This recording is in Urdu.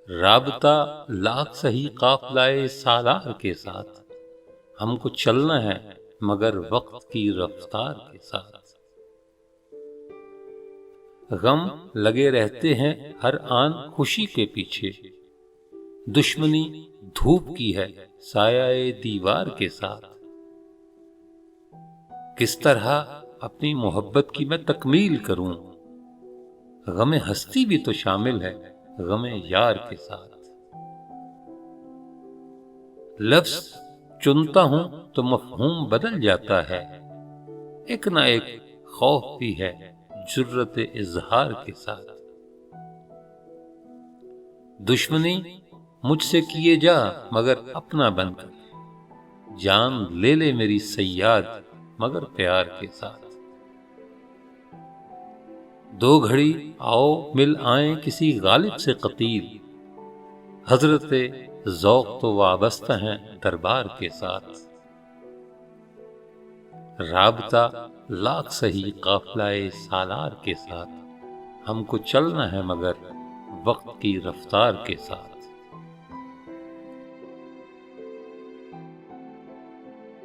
رابطہ لاکھ سہی قافلہ سالار کے ساتھ، ہم کو چلنا ہے مگر وقت کی رفتار کے ساتھ۔ غم لگے رہتے ہیں ہر آن خوشی کے پیچھے، دشمنی دھوپ کی ہے سایہ دیوار کے ساتھ۔ کس طرح اپنی محبت کی میں تکمیل کروں، غم ہستی بھی تو شامل ہے غم یار کے ساتھ۔ لفظ چنتا ہوں تو مفہوم بدل جاتا ہے، ایک نہ ایک خوف بھی ہے جرت اظہار کے ساتھ۔ دشمنی مجھ سے کیے جا مگر اپنا بن کر، جان لے لے میری صیاد مگر پیار کے ساتھ۔ دو گھڑی آؤ مل آئیں کسی غالب سے قتیل، حضرت ذوق تو وابستہ ہیں دربار کے ساتھ۔ رابطہ لاکھ سہی قافلہ سالار کے ساتھ، ہم کو چلنا ہے مگر وقت کی رفتار کے ساتھ۔